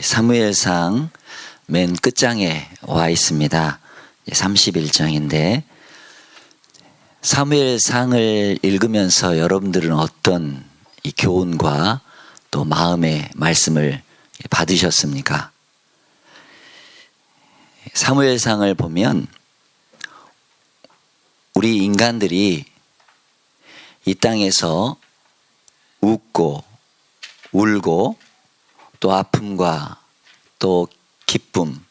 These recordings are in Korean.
사무엘상 맨 끝장에 와 있습니다. 31장인데 사무엘상을 읽으면서 여러분들은 어떤 이 교훈과 또 마음의 말씀을 받으셨습니까? 사무엘상을 보면 우리 인간들이 이 땅에서 웃고 울고 또 아픔과 또 기쁨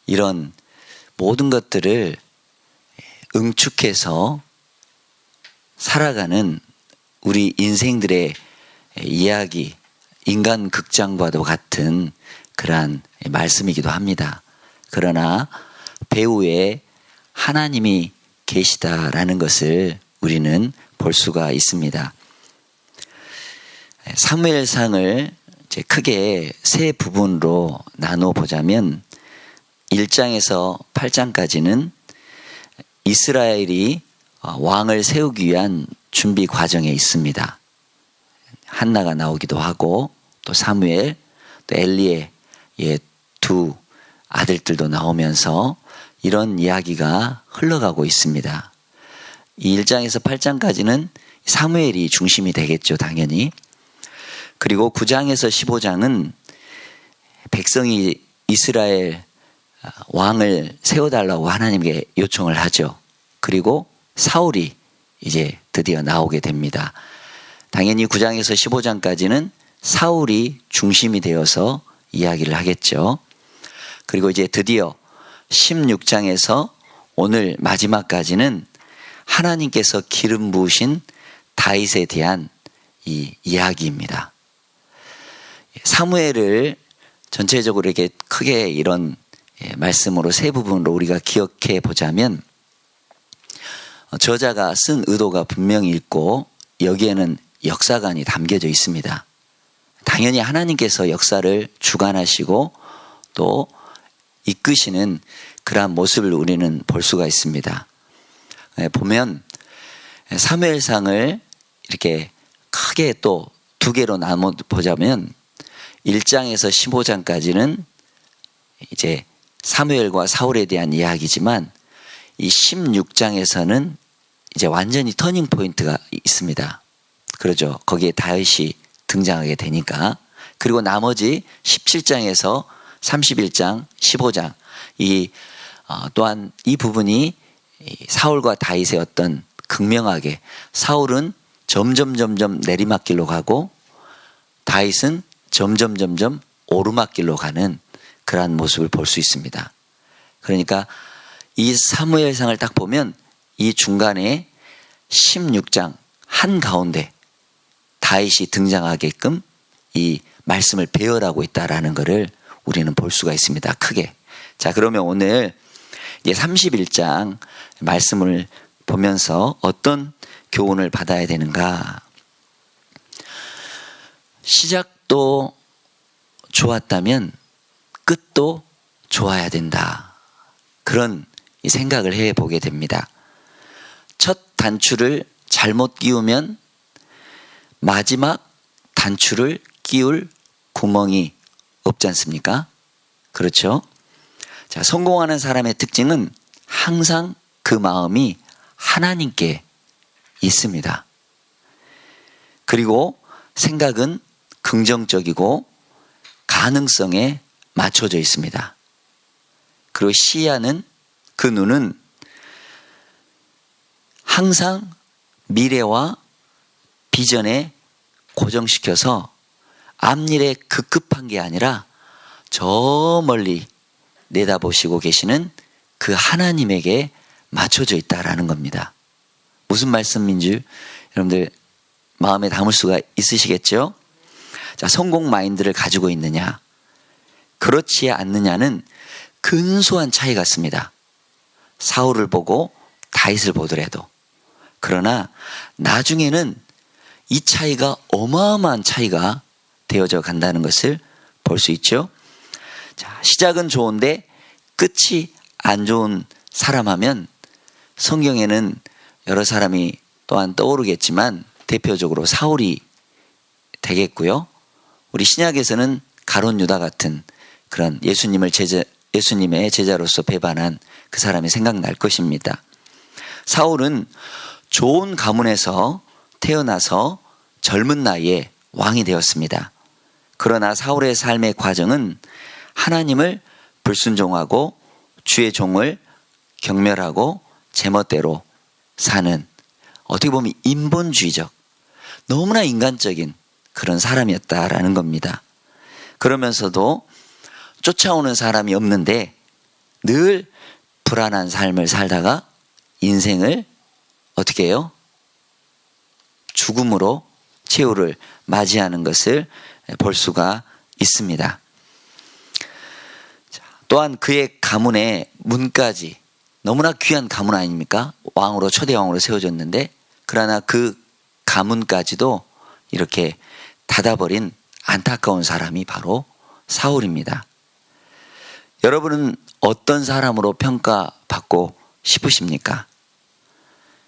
이런 모든 것들을 응축해서 살아가는 우리 인생들의 이야기, 인간 극장과도 같은 그러한 말씀이기도 합니다. 그러나 배후에 하나님이 계시다라는 것을 우리는 볼 수가 있습니다. 사무엘상을 이제 크게 세 부분으로 나누어 보자면 1장에서 8장까지는 이스라엘이 왕을 세우기 위한 준비 과정에 있습니다. 한나가 나오기도 하고 또 사무엘, 또 엘리의 두 아들들도 나오면서 이런 이야기가 흘러가고 있습니다. 이 1장에서 8장까지는 사무엘이 중심이 되겠죠, 당연히. 그리고 9장에서 15장은 백성이 이스라엘 왕을 세워달라고 하나님께 요청을 하죠. 그리고 사울이 이제 드디어 나오게 됩니다. 당연히 9장에서 15장까지는 사울이 중심이 되어서 이야기를 하겠죠. 그리고 이제 드디어 16장에서 오늘 마지막까지는 하나님께서 기름 부으신 다윗에 대한 이 이야기입니다. 사무엘을 전체적으로 이렇게 크게 이런 말씀으로 세 부분으로 우리가 기억해 보자면 저자가 쓴 의도가 분명히 있고 여기에는 역사관이 담겨져 있습니다. 당연히 하나님께서 역사를 주관하시고 또 이끄시는 그러한 모습을 우리는 볼 수가 있습니다. 보면 사무엘상을 이렇게 크게 또 두 개로 나눠 보자면 1장에서 15장까지는 이제 사무엘과 사울에 대한 이야기지만 이 16장에서는 이제 완전히 터닝 포인트가 있습니다. 그러죠. 거기에 다윗이 등장하게 되니까. 그리고 나머지 17장에서 31장, 15장 또한 이 부분이 사울과 다윗의 어떤 극명하게 사울은 점점 내리막길로 가고 다윗은 점점 오르막길로 가는 그러한 모습을 볼 수 있습니다. 그러니까 이 사무엘상을 딱 보면 이 중간에 16장 한가운데 다윗이 등장하게끔 이 말씀을 배열하고 있다라는 것을 우리는 볼 수가 있습니다. 크게. 자, 그러면 오늘 이제 31장 말씀을 보면서 어떤 교훈을 받아야 되는가? 시작도 좋았다면 끝도 좋아야 된다. 그런 생각을 해보게 됩니다. 첫 단추를 잘못 끼우면 마지막 단추를 끼울 구멍이 없지 않습니까? 그렇죠? 자, 성공하는 사람의 특징은 항상 그 마음이 하나님께 있습니다. 그리고 생각은 긍정적이고 가능성에 맞춰져 있습니다. 그리고 시야는 그 눈은 항상 미래와 비전에 고정시켜서 앞일에 급급한 게 아니라 저 멀리 내다보시고 계시는 그 하나님에게 맞춰져 있다라는 겁니다. 무슨 말씀인지 여러분들 마음에 담을 수가 있으시겠죠? 자, 성공 마인드를 가지고 있느냐, 그렇지 않느냐는 근소한 차이 같습니다. 사울을 보고 다윗을 보더라도. 그러나 나중에는 이 차이가 어마어마한 차이가 되어져 간다는 것을 볼 수 있죠. 자, 시작은 좋은데 끝이 안 좋은 사람 하면 성경에는 여러 사람이 또한 떠오르겠지만 대표적으로 사울이 되겠고요. 우리 신약에서는 가룟 유다 같은 그런 예수님의 제자로서 배반한 그 사람이 생각날 것입니다. 사울은 좋은 가문에서 태어나서 젊은 나이에 왕이 되었습니다. 그러나 사울의 삶의 과정은 하나님을 불순종하고 주의 종을 경멸하고 제멋대로 사는, 어떻게 보면 인본주의적, 너무나 인간적인 그런 사람이었다라는 겁니다. 그러면서도 쫓아오는 사람이 없는데 늘 불안한 삶을 살다가 인생을 어떻게 해요? 죽음으로 최후를 맞이하는 것을 볼 수가 있습니다. 또한 그의 가문의 문까지, 너무나 귀한 가문 아닙니까? 왕으로, 초대 왕으로 세워졌는데, 그러나 그 가문까지도 이렇게 닫아버린 안타까운 사람이 바로 사울입니다. 여러분은 어떤 사람으로 평가받고 싶으십니까?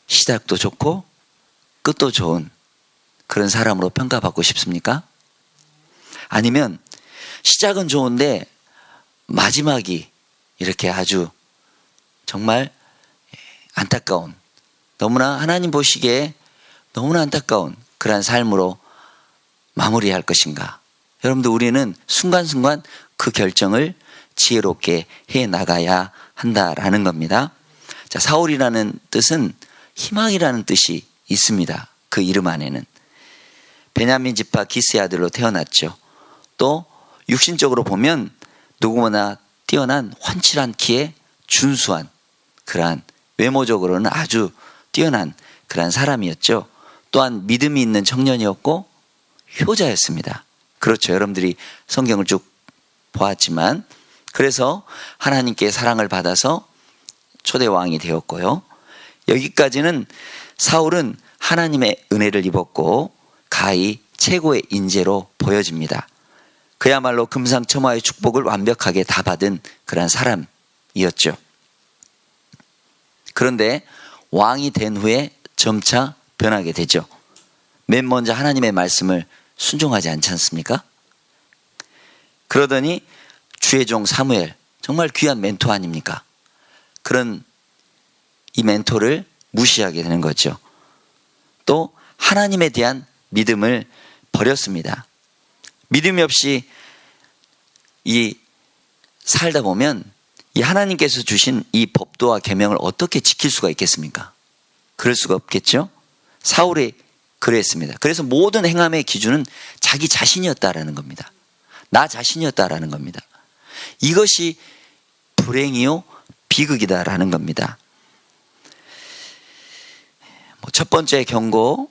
시작도 좋고 끝도 좋은 그런 사람으로 평가받고 싶습니까? 아니면 시작은 좋은데 마지막이 이렇게 아주 정말 안타까운, 너무나 하나님 보시기에 너무나 안타까운 그러한 삶으로 마무리할 것인가? 여러분들, 우리는 순간순간 그 결정을 지혜롭게 해 나가야 한다라는 겁니다. 자, 사울이라는 뜻은 희망이라는 뜻이 있습니다. 그 이름 안에는. 베냐민 지파 기스의 아들로 태어났죠. 또 육신적으로 보면 누구보다 뛰어난 훤칠한 키에 준수한, 그러한 외모적으로는 아주 뛰어난 그러한 사람이었죠. 또한 믿음이 있는 청년이었고 효자였습니다. 그렇죠. 여러분들이 성경을 쭉 보았지만, 그래서 하나님께 사랑을 받아서 초대 왕이 되었고요. 여기까지는 사울은 하나님의 은혜를 입었고 가히 최고의 인재로 보여집니다. 그야말로 금상첨화의 축복을 완벽하게 다 받은 그런 사람이었죠. 그런데 왕이 된 후에 점차 변하게 되죠. 맨 먼저 하나님의 말씀을 순종하지 않지 않습니까? 그러더니 주의 종 사무엘, 정말 귀한 멘토 아닙니까? 그런 이 멘토를 무시하게 되는 거죠. 또 하나님에 대한 믿음을 버렸습니다. 믿음이 없이 살다 보면 이 하나님께서 주신 이 법도와 계명을 어떻게 지킬 수가 있겠습니까? 그럴 수가 없겠죠. 사울이 그랬습니다. 그래서 모든 행함의 기준은 자기 자신이었다라는 겁니다. 나 자신이었다라는 겁니다. 이것이 불행이요 비극이다라는 겁니다. 첫 번째 경고,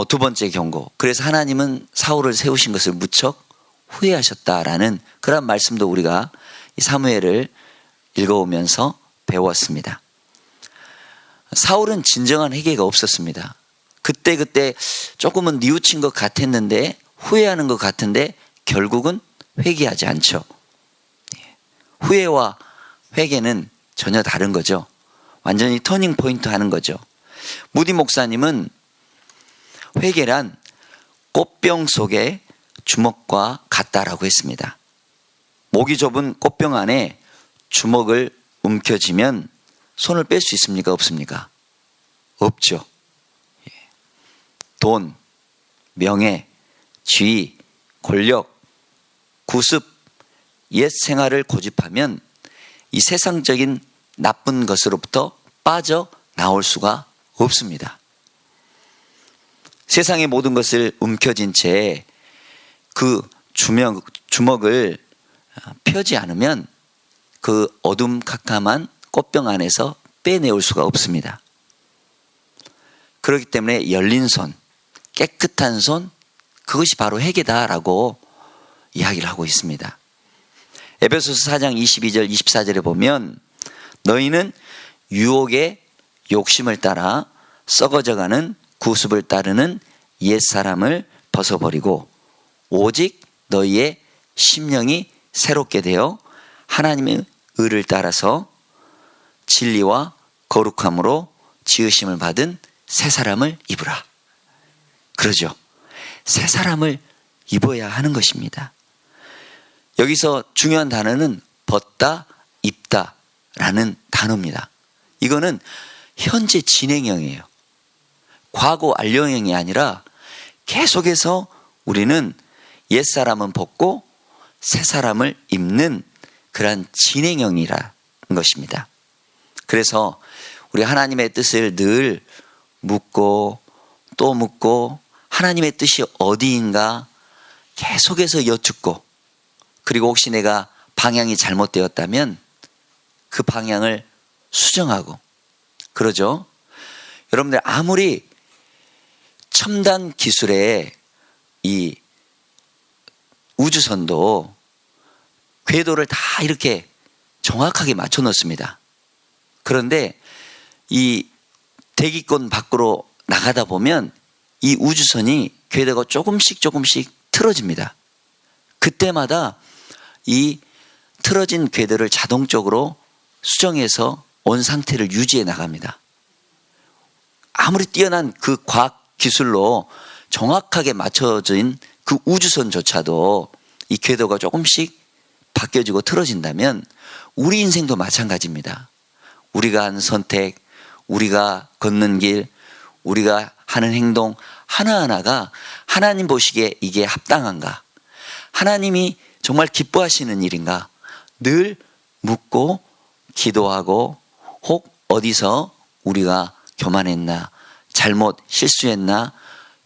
두 번째 경고. 그래서 하나님은 사울을 세우신 것을 무척 후회하셨다라는 그런 말씀도 우리가 이 사무엘을 읽어오면서 배웠습니다. 사울은 진정한 회개가 없었습니다. 그때 조금은 뉘우친 것 같았는데, 후회하는 것 같은데 결국은 회개하지 않죠. 후회와 회개는 전혀 다른 거죠. 완전히 터닝 포인트 하는 거죠. 무디 목사님은 회개란 꽃병 속의 주먹과 같다라고 했습니다. 목이 좁은 꽃병 안에 주먹을 움켜쥐면 손을 뺄 수 있습니까? 없습니까? 없죠. 돈, 명예, 지위, 권력, 구습, 옛 생활을 고집하면 이 세상적인 나쁜 것으로부터 빠져나올 수가 없습니다. 세상의 모든 것을 움켜쥔 채 그 주먹을 펴지 않으면 그 어둠캄캄한 꽃병 안에서 빼내올 수가 없습니다. 그렇기 때문에 열린 손, 깨끗한 손, 그것이 바로 회개다라고 이야기를 하고 있습니다. 에베소서 4장 22절 24절에 보면 너희는 유혹의 욕심을 따라 썩어져가는 구습을 따르는 옛사람을 벗어버리고 오직 너희의 심령이 새롭게 되어 하나님의 의를 따라서 진리와 거룩함으로 지으심을 받은 새 사람을 입으라. 그러죠. 새 사람을 입어야 하는 것입니다. 여기서 중요한 단어는 벗다, 입다 라는 단어입니다. 이거는 현재 진행형이에요. 과거 완료형이 아니라 계속해서 우리는 옛사람은 벗고 새사람을 입는 그런 진행형이라는 것입니다. 그래서 우리 하나님의 뜻을 늘 묻고 또 묻고 하나님의 뜻이 어디인가 계속해서 여쭙고, 그리고 혹시 내가 방향이 잘못되었다면 그 방향을 수정하고 그러죠. 여러분들 아무리 첨단 기술의 이 우주선도 궤도를 다 이렇게 정확하게 맞춰 놓습니다. 그런데 이 대기권 밖으로 나가다 보면 이 우주선이 궤도가 조금씩 틀어집니다. 그때마다 이 틀어진 궤도를 자동적으로 수정해서 온 상태를 유지해 나갑니다. 아무리 뛰어난 그 과학 기술로 정확하게 맞춰진 그 우주선조차도 이 궤도가 조금씩 바뀌어지고 틀어진다면 우리 인생도 마찬가지입니다. 우리가 한 선택, 우리가 걷는 길, 우리가 하는 행동 하나하나가 하나님 보시기에 이게 합당한가? 하나님이 정말 기뻐하시는 일인가? 늘 묻고 기도하고, 혹 어디서 우리가 교만했나, 잘못 실수했나,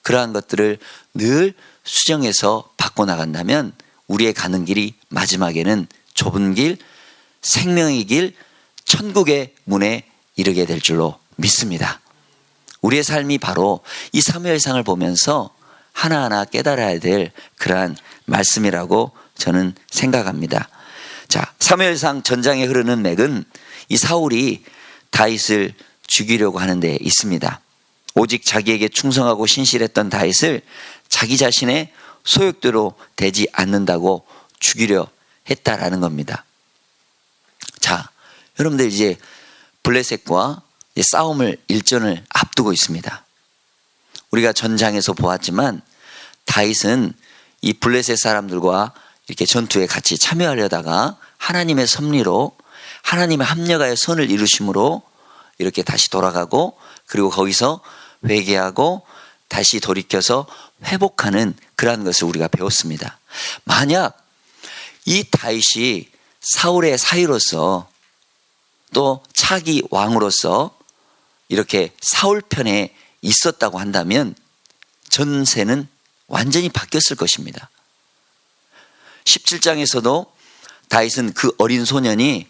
그러한 것들을 늘 수정해서 바꿔나간다면 우리의 가는 길이 마지막에는 좁은 길, 생명의 길, 천국의 문에 이르게 될 줄로 믿습니다. 우리의 삶이 바로 이 사무엘상을 보면서 하나하나 깨달아야 될 그러한 말씀이라고 저는 생각합니다. 자, 사무엘상 전장에 흐르는 맥은 이 사울이 다윗을 죽이려고 하는 데 있습니다. 오직 자기에게 충성하고 신실했던 다윗을 자기 자신의 소욕대로 되지 않는다고 죽이려 했다라는 겁니다. 자, 여러분들 이제 블레셋과 싸움을 일전을 앞두고 있습니다. 우리가 전장에서 보았지만 다윗은 이 블레셋 사람들과 이렇게 전투에 같이 참여하려다가 하나님의 섭리로, 하나님의 합력하여 선을 이루심으로 이렇게 다시 돌아가고, 그리고 거기서 회개하고 다시 돌이켜서 회복하는 그러한 것을 우리가 배웠습니다. 만약 이 다윗이 사울의 사위로서 또 차기 왕으로서 이렇게 사울 편에 있었다고 한다면 전세는 완전히 바뀌었을 것입니다. 17장에서도 다윗은 그 어린 소년이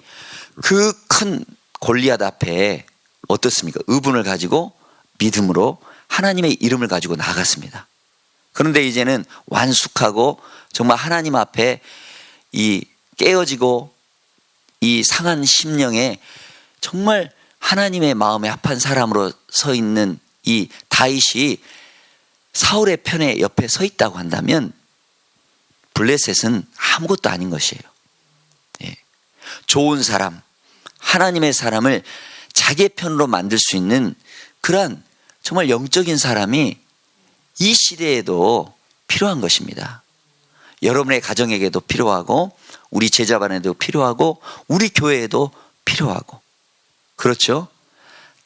그 큰 골리앗 앞에 어떻습니까? 의분을 가지고 믿음으로 하나님의 이름을 가지고 나갔습니다. 그런데 이제는 완숙하고 정말 하나님 앞에 이 깨어지고 이 상한 심령에 정말 하나님의 마음에 합한 사람으로 서 있는 이 다윗이 사울의 편에 옆에 서 있다고 한다면 블레셋은 아무것도 아닌 것이에요. 예. 좋은 사람, 하나님의 사람을 자기의 편으로 만들 수 있는 그러한 정말 영적인 사람이 이 시대에도 필요한 것입니다. 여러분의 가정에게도 필요하고, 우리 제자반에도 필요하고, 우리 교회에도 필요하고, 그렇죠?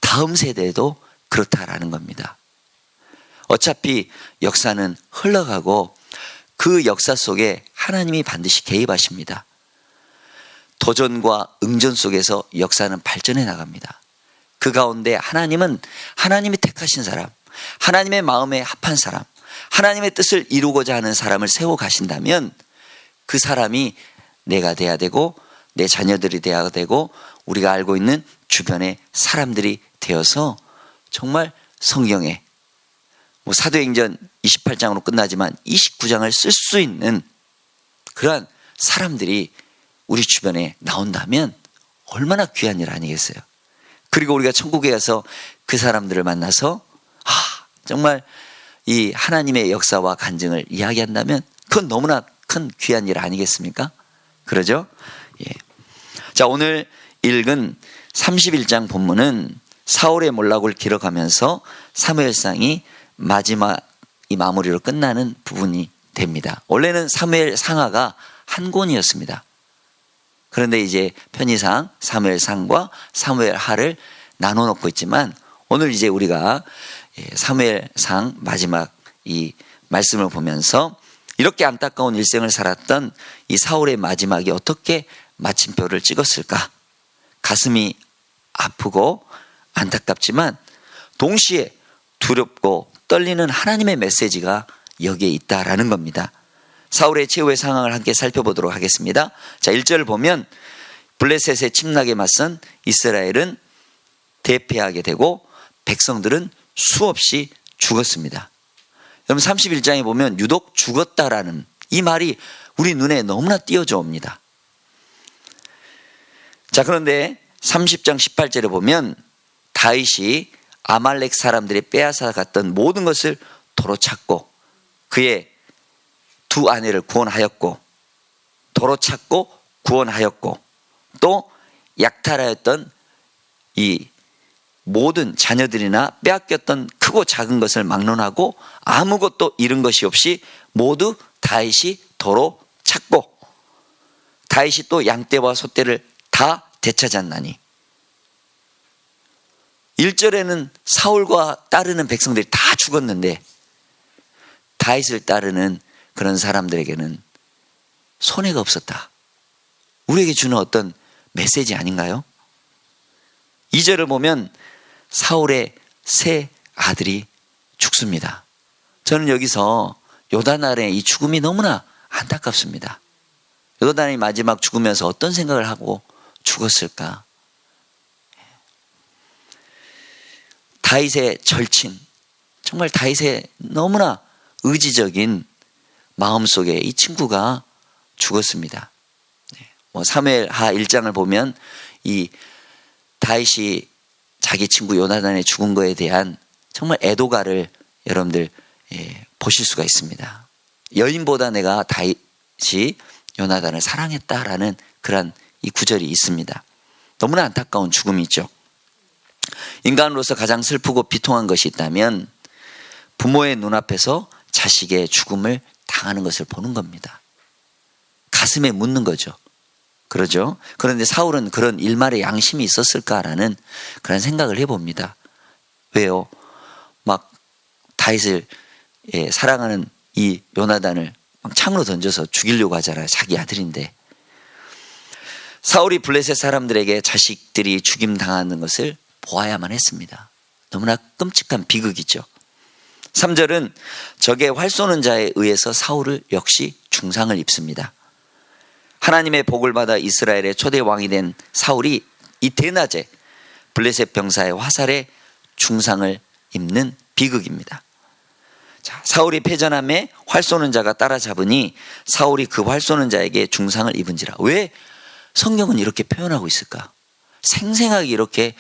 다음 세대에도 그렇다라는 겁니다. 어차피 역사는 흘러가고 그 역사 속에 하나님이 반드시 개입하십니다. 도전과 응전 속에서 역사는 발전해 나갑니다. 그 가운데 하나님은 하나님이 택하신 사람, 하나님의 마음에 합한 사람, 하나님의 뜻을 이루고자 하는 사람을 세워 가신다면 그 사람이 내가 돼야 되고, 내 자녀들이 돼야 되고, 우리가 알고 있는 주변의 사람들이 되어서 정말 성경에 사도행전 28장으로 끝나지만 29장을 쓸 수 있는 그러한 사람들이 우리 주변에 나온다면 얼마나 귀한 일 아니겠어요? 그리고 우리가 천국에 가서 그 사람들을 만나서 정말 이 하나님의 역사와 간증을 이야기한다면 그건 너무나 큰 귀한 일 아니겠습니까? 그러죠? 예. 자, 오늘 읽은 31장 본문은 사울의 몰락을 기록하면서 사무엘상이 마지막 이 마무리로 끝나는 부분이 됩니다. 원래는 사무엘 상하가 한 권이었습니다. 그런데 이제 편의상 사무엘상과 사무엘하를 나눠 놓고 있지만 오늘 이제 우리가 사무엘상 마지막 이 말씀을 보면서 이렇게 안타까운 일생을 살았던 이 사울의 마지막이 어떻게 마침표를 찍었을까? 가슴이 아프고 안타깝지만 동시에 두렵고 떨리는 하나님의 메시지가 여기에 있다라는 겁니다. 사울의 최후의 상황을 함께 살펴보도록 하겠습니다. 자, 1절을 보면 블레셋의 침략에 맞선 이스라엘은 대패하게 되고 백성들은 수없이 죽었습니다. 여러분 31장에 보면 유독 죽었다라는 이 말이 우리 눈에 너무나 띄어져 옵니다. 자, 그런데 30장 18절에 보면 다윗이 아말렉 사람들이 빼앗아 갔던 모든 것을 도로 찾고 그의 두 아내를 구원하였고 도로 찾고 구원하였고 또 약탈하였던 이 모든 자녀들이나 빼앗겼던 크고 작은 것을 막론하고 아무것도 잃은 것이 없이 모두 다윗이 도로 찾고 다윗이 또 양떼와 소떼를 다 되찾았나니 1절에는 사울과 따르는 백성들이 다 죽었는데 다윗을 따르는 그런 사람들에게는 손해가 없었다. 우리에게 주는 어떤 메시지 아닌가요? 2절을 보면 사울의 세 아들이 죽습니다. 저는 여기서 요단아의 이 죽음이 너무나 안타깝습니다. 요단이 마지막 죽으면서 어떤 생각을 하고 죽었을까? 다윗의 절친, 정말 다윗의 너무나 의지적인 마음속에 이 친구가 죽었습니다. 사무엘하 1장을 보면 이 다윗이 자기 친구 요나단의 죽은 거에 대한 정말 애도가를 여러분들 보실 수가 있습니다. 여인보다 내가 다윗이 요나단을 사랑했다라는 그런 이 구절이 있습니다. 너무나 안타까운 죽음이죠. 인간으로서 가장 슬프고 비통한 것이 있다면 부모의 눈앞에서 자식의 죽음을 당하는 것을 보는 겁니다. 가슴에 묻는 거죠. 그러죠. 그런데 사울은 그런 일말의 양심이 있었을까라는 그런 생각을 해봅니다. 왜요? 막 다윗을 사랑하는 이 요나단을 막 창으로 던져서 죽이려고 하잖아요. 자기 아들인데. 사울이 블레셋 사람들에게 자식들이 죽임당하는 것을 보아야만 했습니다. 너무나 끔찍한 비극이죠. 3절은 적의 활 쏘는 자에 의해서 사울을 역시 중상을 입습니다. 하나님의 복을 받아 이스라엘의 초대 왕이 된 사울이 이 대낮에 블레셋 병사의 화살에 중상을 입는 비극입니다. 자, 사울이 패전함에 활 쏘는 자가 따라잡으니 사울이 그 활 쏘는 자에게 중상을 입은지라. 왜 성경은 이렇게 표현하고 있을까? 생생하게 이렇게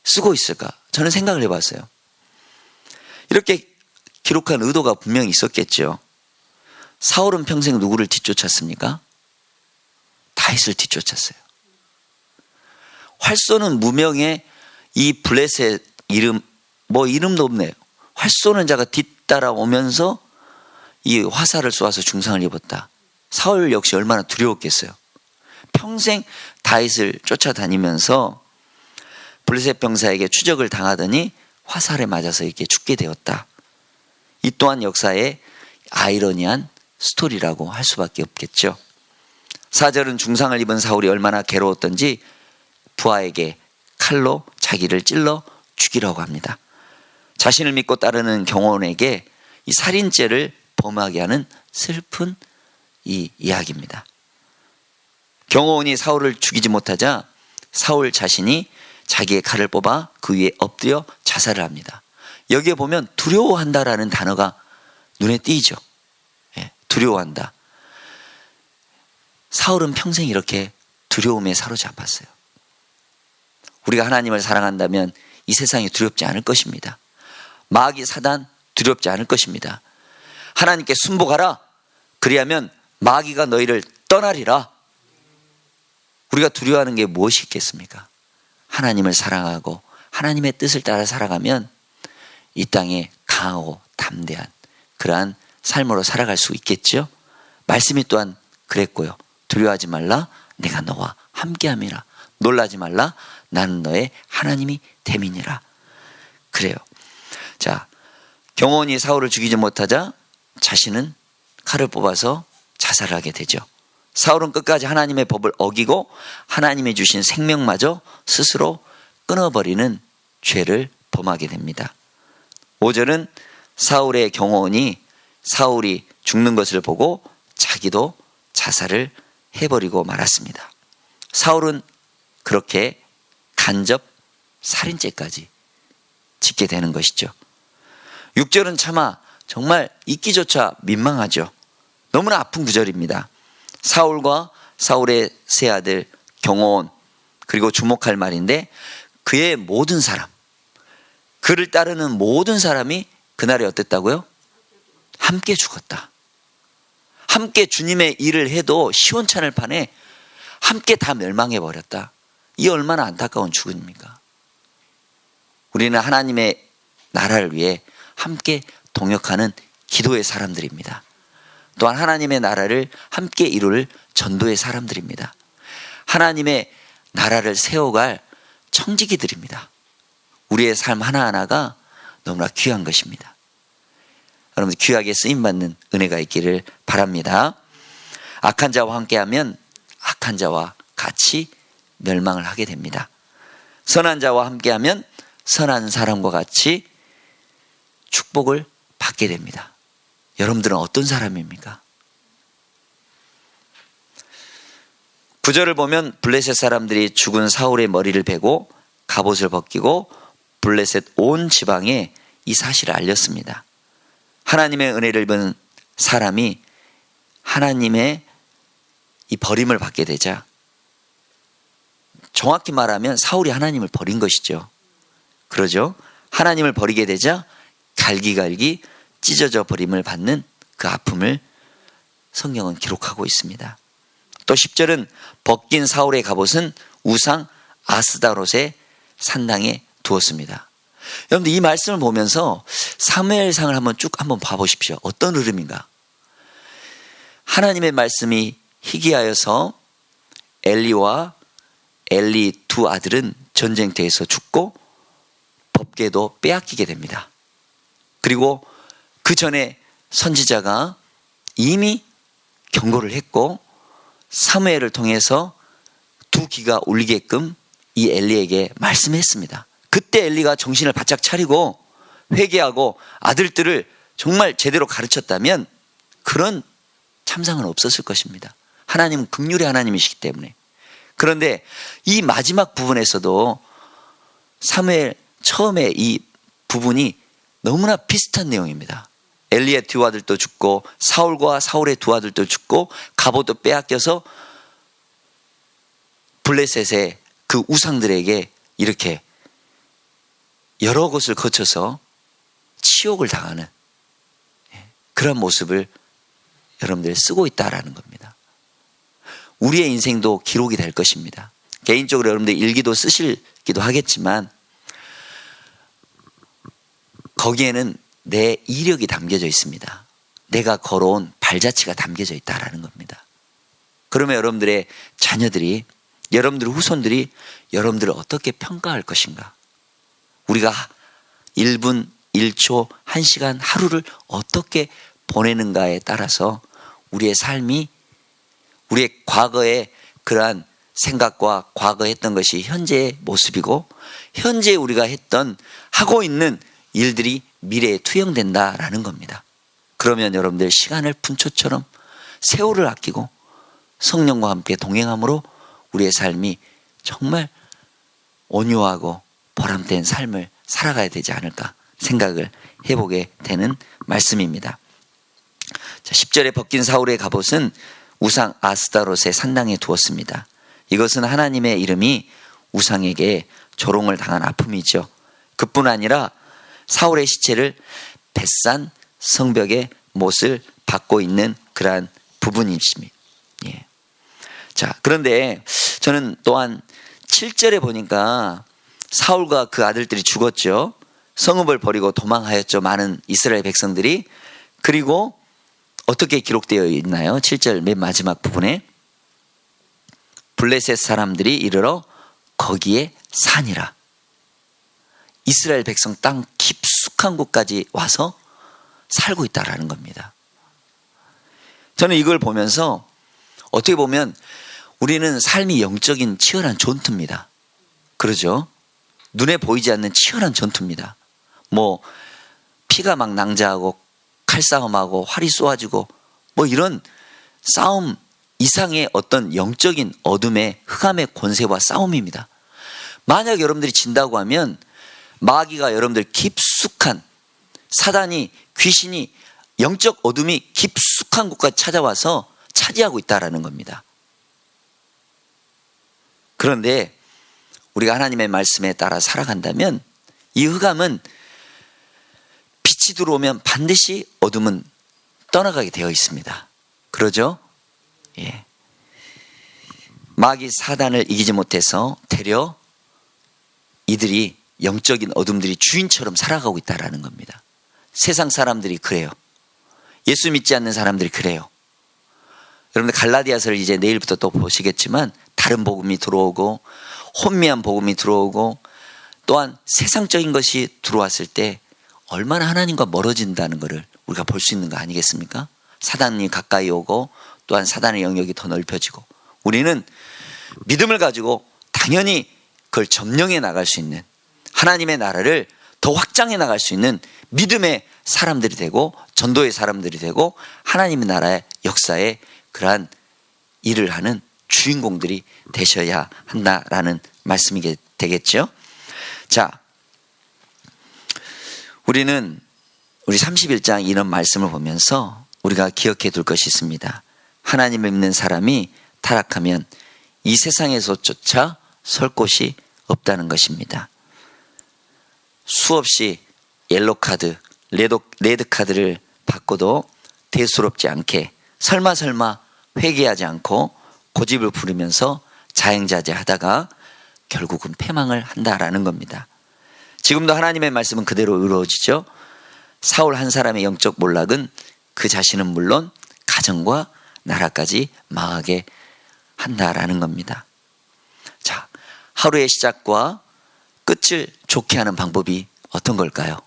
쓰고 있을까? 저는 생각을 해봤어요. 이렇게 기록한 의도가 분명히 있었겠죠. 사울은 평생 누구를 뒤쫓았습니까? 다윗을 뒤쫓았어요. 활 쏘는 무명의 이 블레셋 이름, 이름도 없네요. 활 쏘는 자가 뒤따라오면서 이 화살을 쏘아서 중상을 입었다. 사울 역시 얼마나 두려웠겠어요. 평생 다윗을 쫓아다니면서 블레셋 병사에게 추적을 당하더니 화살에 맞아서 이렇게 죽게 되었다. 이 또한 역사의 아이러니한 스토리라고 할 수밖에 없겠죠. 4절은 중상을 입은 사울이 얼마나 괴로웠던지 부하에게 칼로 자기를 찔러 죽이라고 합니다. 자신을 믿고 따르는 경호원에게 이 살인죄를 범하게 하는 슬픈 이 이야기입니다. 경호원이 사울을 죽이지 못하자 사울 자신이 자기의 칼을 뽑아 그 위에 엎드려 자살을 합니다. 여기에 보면 두려워한다라는 단어가 눈에 띄죠. 두려워한다. 사울은 평생 이렇게 두려움에 사로잡았어요. 우리가 하나님을 사랑한다면 이 세상이 두렵지 않을 것입니다. 마귀 사단 두렵지 않을 것입니다. 하나님께 순복하라. 그리하면 마귀가 너희를 떠나리라. 우리가 두려워하는 게 무엇이 있겠습니까? 하나님을 사랑하고 하나님의 뜻을 따라 살아가면 이 땅에 강하고 담대한 그러한 삶으로 살아갈 수 있겠죠. 말씀이 또한 그랬고요. 두려워하지 말라. 내가 너와 함께함이라. 놀라지 말라. 나는 너의 하나님이 됨이니라. 그래요. 자, 경호원이 사울을 죽이지 못하자 자신은 칼을 뽑아서 자살을 하게 되죠. 사울은 끝까지 하나님의 법을 어기고 하나님이 주신 생명마저 스스로 끊어버리는 죄를 범하게 됩니다. 5절은 사울의 경호원이 사울이 죽는 것을 보고 자기도 자살을 해버리고 말았습니다. 사울은 그렇게 간접 살인죄까지 짓게 되는 것이죠. 6절은 차마 정말 잊기조차 민망하죠. 너무나 아픈 구절입니다. 사울과 사울의 세 아들 경호원, 그리고 주목할 말인데, 그의 모든 사람, 그를 따르는 모든 사람이 그날에 어땠다고요? 함께 죽었다. 함께 주님의 일을 해도 시원찮을 판에 함께 다 멸망해버렸다. 이 얼마나 안타까운 죽음입니까? 우리는 하나님의 나라를 위해 함께 동역하는 기도의 사람들입니다. 또한 하나님의 나라를 함께 이룰 전도의 사람들입니다. 하나님의 나라를 세워갈 청지기들입니다. 우리의 삶 하나하나가 너무나 귀한 것입니다. 여러분, 귀하게 쓰임받는 은혜가 있기를 바랍니다. 악한 자와 함께하면 악한 자와 같이 멸망을 하게 됩니다. 선한 자와 함께하면 선한 사람과 같이 축복을 받게 됩니다. 여러분들은 어떤 사람입니까? 9절을 보면 블레셋 사람들이 죽은 사울의 머리를 베고 갑옷을 벗기고 블레셋 온 지방에 이 사실을 알렸습니다. 하나님의 은혜를 입은 사람이 하나님의 이 버림을 받게 되자, 정확히 말하면 사울이 하나님을 버린 것이죠. 그러죠? 하나님을 버리게 되자 갈기갈기 찢어져 버림을 받는 그 아픔을 성경은 기록하고 있습니다. 또 10절은 벗긴 사울의 갑옷은 우상 아스다롯의 산당에 두었습니다. 여러분들, 이 말씀을 보면서 사무엘상을 한번 봐보십시오. 어떤 흐름인가? 하나님의 말씀이 희귀하여서 엘리와 엘리 두 아들은 전쟁터에서 죽고 법궤도 빼앗기게 됩니다. 그리고 그 전에 선지자가 이미 경고를 했고 사무엘을 통해서 두 귀가 울리게끔 이 엘리에게 말씀했습니다. 그때 엘리가 정신을 바짝 차리고 회개하고 아들들을 정말 제대로 가르쳤다면 그런 참상은 없었을 것입니다. 하나님은 긍휼의 하나님이시기 때문에. 그런데 이 마지막 부분에서도 사무엘 처음에 이 부분이 너무나 비슷한 내용입니다. 엘리의 두 아들도 죽고 사울과 사울의 두 아들도 죽고 갑옷도 빼앗겨서 블레셋의 그 우상들에게 이렇게 여러 곳을 거쳐서 치욕을 당하는 그런 모습을 여러분들이 쓰고 있다라는 겁니다. 우리의 인생도 기록이 될 것입니다. 개인적으로 여러분들 일기도 쓰시기도 하겠지만 거기에는 내 이력이 담겨져 있습니다. 내가 걸어온 발자취가 담겨져 있다라는 겁니다. 그러면 여러분들의 자녀들이, 여러분들의 후손들이 여러분들을 어떻게 평가할 것인가? 우리가 1분, 1초, 1시간, 하루를 어떻게 보내는가에 따라서 우리의 삶이, 우리의 과거의 그러한 생각과 과거에 했던 것이 현재의 모습이고, 현재 우리가 하고 있는 일들이 미래에 투영된다라는 겁니다. 그러면 여러분들 시간을 분초처럼 세월을 아끼고 성령과 함께 동행함으로 우리의 삶이 정말 온유하고 보람된 삶을 살아가야 되지 않을까 생각을 해보게 되는 말씀입니다. 자, 10절에 벗긴 사울의 갑옷은 우상 아스다롯의 산당에 두었습니다. 이것은 하나님의 이름이 우상에게 조롱을 당한 아픔이죠. 그뿐 아니라 사울의 시체를 벳산 성벽의 못을 받고 있는 그러한 부분이십니다. 예. 자, 그런데 저는 또한 7절에 보니까 사울과 그 아들들이 죽었죠. 성읍을 버리고 도망하였죠. 많은 이스라엘 백성들이. 그리고 어떻게 기록되어 있나요? 7절 맨 마지막 부분에 블레셋 사람들이 이르러 거기에 사니라. 이스라엘 백성 땅 깊숙한 곳까지 와서 살고 있다라는 겁니다. 저는 이걸 보면서 어떻게 보면 우리는 삶이 영적인 치열한 전투입니다. 그러죠? 눈에 보이지 않는 치열한 전투입니다. 뭐 피가 막 낭자하고 칼싸움하고 활이 쏘아지고 뭐 이런 싸움 이상의 어떤 영적인 어둠의 흑암의 권세와 싸움입니다. 만약 여러분들이 진다고 하면 마귀가 여러분들 깊숙한 사단이 귀신이 영적 어둠이 깊숙한 곳까지 찾아와서 차지하고 있다라는 겁니다. 그런데 우리가 하나님의 말씀에 따라 살아간다면 이 흑암은 빛이 들어오면 반드시 어둠은 떠나가게 되어 있습니다. 그러죠? 예. 마귀 사단을 이기지 못해서 되려 이들이 영적인 어둠들이 주인처럼 살아가고 있다라는 겁니다. 세상 사람들이 그래요. 예수 믿지 않는 사람들이 그래요. 여러분들 갈라디아서를 이제 내일부터 또 보시겠지만 다른 복음이 들어오고 혼미한 복음이 들어오고 또한 세상적인 것이 들어왔을 때 얼마나 하나님과 멀어진다는 것을 우리가 볼 수 있는 거 아니겠습니까? 사단이 가까이 오고 또한 사단의 영역이 더 넓혀지고 우리는 믿음을 가지고 당연히 그걸 점령해 나갈 수 있는 하나님의 나라를 더 확장해 나갈 수 있는 믿음의 사람들이 되고 전도의 사람들이 되고 하나님의 나라의 역사에 그러한 일을 하는 주인공들이 되셔야 한다라는 말씀이 되겠죠. 자, 우리는 우리 31장 이런 말씀을 보면서 우리가 기억해 둘 것이 있습니다. 하나님을 믿는 사람이 타락하면 이 세상에서조차 설 곳이 없다는 것입니다. 수없이 옐로 카드, 레드 카드를 받고도 대수롭지 않게 설마 회개하지 않고 고집을 부리면서 자행자제하다가 결국은 패망을 한다라는 겁니다. 지금도 하나님의 말씀은 그대로 이루어지죠. 사울 한 사람의 영적 몰락은 그 자신은 물론 가정과 나라까지 망하게 한다라는 겁니다. 자, 하루의 시작과 끝을 좋게 하는 방법이 어떤 걸까요?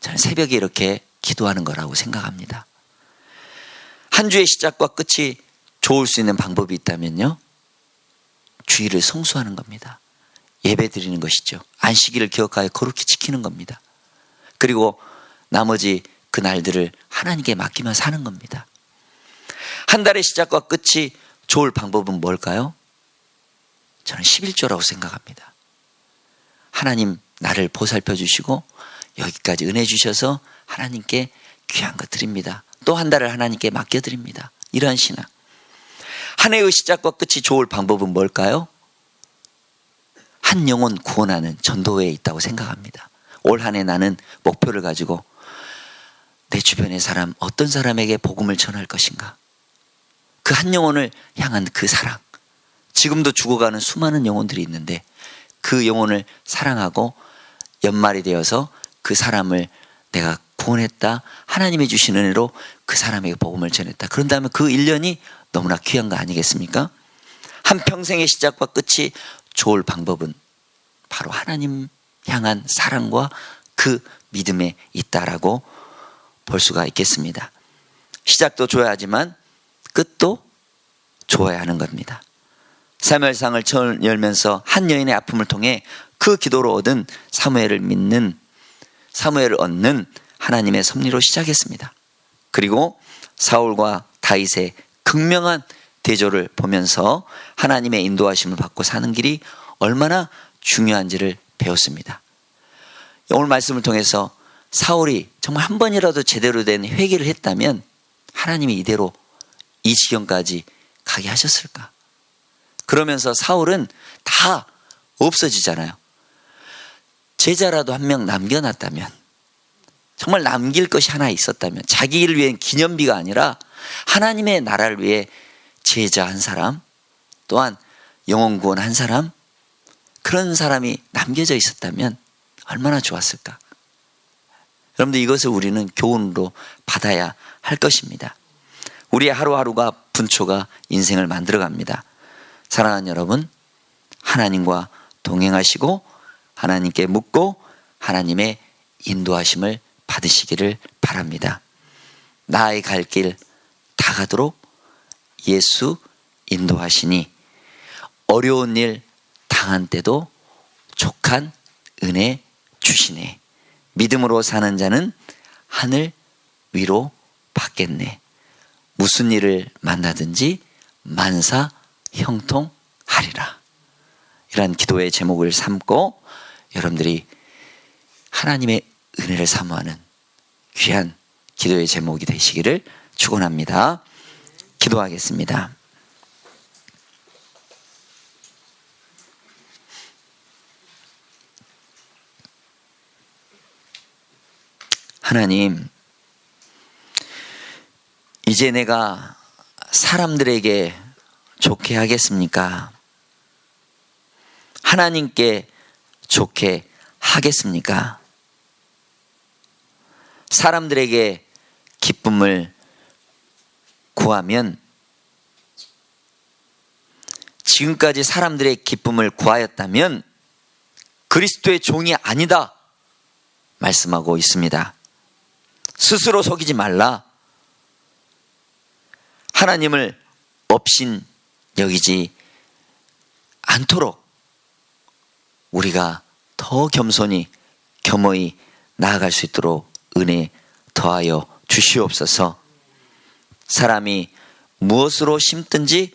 저는 새벽에 이렇게 기도하는 거라고 생각합니다. 한 주의 시작과 끝이 좋을 수 있는 방법이 있다면요, 주일을 성수하는 겁니다. 예배 드리는 것이죠. 안식일을 기억하여 거룩히 지키는 겁니다. 그리고 나머지 그 날들을 하나님께 맡기며 사는 겁니다. 한 달의 시작과 끝이 좋을 방법은 뭘까요? 저는 11조라고 생각합니다. 하나님 나를 보살펴 주시고 여기까지 은혜 주셔서 하나님께 귀한 것 드립니다. 또 한 달을 하나님께 맡겨드립니다. 이러한 신앙. 한 해의 시작과 끝이 좋을 방법은 뭘까요? 한 영혼 구원하는 전도회에 있다고 생각합니다. 올 한 해 나는 목표를 가지고 내 주변의 사람, 어떤 사람에게 복음을 전할 것인가? 그 한 영혼을 향한 그 사랑. 지금도 죽어가는 수많은 영혼들이 있는데 그 영혼을 사랑하고 연말이 되어서 그 사람을 내가 구원했다. 하나님이 주신 은혜로 그 사람에게 복음을 전했다. 그런다면 그 1년이 너무나 귀한 거 아니겠습니까? 한평생의 시작과 끝이 좋을 방법은 바로 하나님 향한 사랑과 그 믿음에 있다라고 볼 수가 있겠습니다. 시작도 좋아야 하지만 끝도 좋아야 하는 겁니다. 사무엘상을 처음 열면서 한 여인의 아픔을 통해 그 기도로 얻은 사무엘을 얻는 하나님의 섭리로 시작했습니다. 그리고 사울과 다윗의 극명한 대조를 보면서 하나님의 인도하심을 받고 사는 길이 얼마나 중요한지를 배웠습니다. 오늘 말씀을 통해서 사울이 정말 한 번이라도 제대로 된 회개를 했다면 하나님이 이대로 이 지경까지 가게 하셨을까? 그러면서 사울은 다 없어지잖아요. 제자라도 한 명 남겨놨다면, 정말 남길 것이 하나 있었다면, 자기를 위한 기념비가 아니라 하나님의 나라를 위해 제자 한 사람, 또한 영혼 구원 한 사람, 그런 사람이 남겨져 있었다면 얼마나 좋았을까? 여러분들, 이것을 우리는 교훈으로 받아야 할 할 것입니다. 우리의 하루하루가 분초가 인생을 만들어갑니다. 사랑하는 여러분, 하나님과 동행하시고 하나님께 묻고 하나님의 인도하심을 받으시기를 바랍니다. 나의 갈 길 다 가도록 예수 인도하시니 어려운 일 당한 때도 족한 은혜 주시네. 믿음으로 사는 자는 하늘 위로 받겠네. 무슨 일을 만나든지 만사 형통하리라. 이런 기도의 제목을 삼고 여러분들이 하나님의 은혜를 사모하는 귀한 기도의 제목이 되시기를 축원합니다. 기도하겠습니다. 하나님, 이제 내가 사람들에게 좋게 하겠습니까? 하나님께 좋게 하겠습니까? 사람들에게 기쁨을 구하면 지금까지 사람들의 기쁨을 구하였다면 그리스도의 종이 아니다 말씀하고 있습니다. 스스로 속이지 말라. 하나님을 업신 여기지 않도록 우리가 더 겸손히 겸허히 나아갈 수 있도록 은혜 더하여 주시옵소서. 사람이 무엇으로 심든지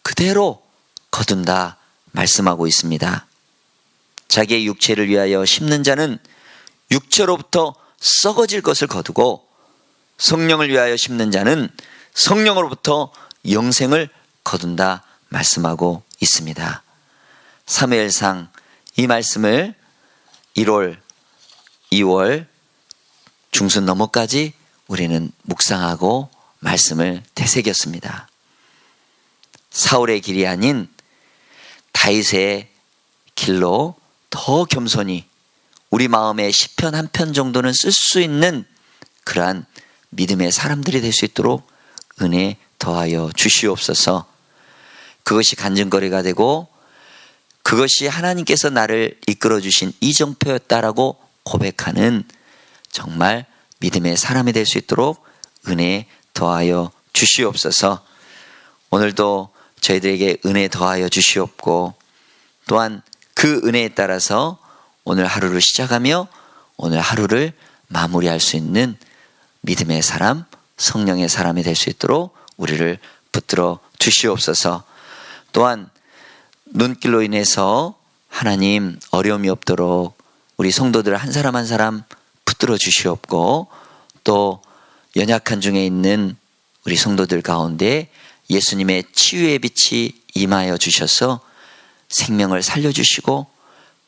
그대로 거둔다 말씀하고 있습니다. 자기의 육체를 위하여 심는 자는 육체로부터 썩어질 것을 거두고 성령을 위하여 심는 자는 성령으로부터 영생을 거둔다 말씀하고 있습니다. 사무엘상 이 말씀을 1월, 2월 중순 넘어까지 우리는 묵상하고 말씀을 되새겼습니다. 사울의 길이 아닌 다윗의 길로 더 겸손히 우리 마음에 시편 한 편 정도는 쓸 수 있는 그러한 믿음의 사람들이 될 수 있도록 은혜 더하여 주시옵소서. 그것이 간증거리가 되고 그것이 하나님께서 나를 이끌어 주신 이정표였다라고 고백하는 정말 믿음의 사람이 될 수 있도록 은혜 더하여 주시옵소서. 오늘도 저희들에게 은혜 더하여 주시옵고 또한 그 은혜에 따라서 오늘 하루를 시작하며 오늘 하루를 마무리할 수 있는 믿음의 사람, 성령의 사람이 될 수 있도록 우리를 붙들어 주시옵소서. 또한 눈길로 인해서 하나님 어려움이 없도록 우리 성도들 한 사람 한 사람 붙들어 주시옵고 또 연약한 중에 있는 우리 성도들 가운데 예수님의 치유의 빛이 임하여 주셔서 생명을 살려주시고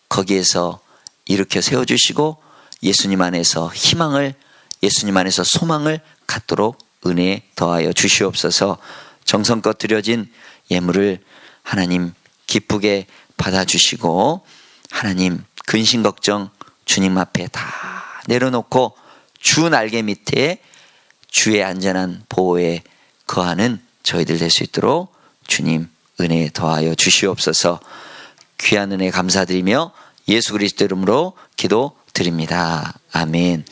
거기에서 일으켜 세워주시고 예수님 안에서 희망을, 예수님 안에서 소망을 갖도록 은혜 더하여 주시옵소서. 정성껏 드려진 예물을 하나님 기쁘게 받아주시고 하나님 근심 걱정 주님 앞에 다 내려놓고 주 날개 밑에 주의 안전한 보호에 거하는 저희들 될 수 있도록 주님 은혜 더하여 주시옵소서. 귀한 은혜 감사드리며 예수 그리스도 이름으로 기도드립니다. 아멘.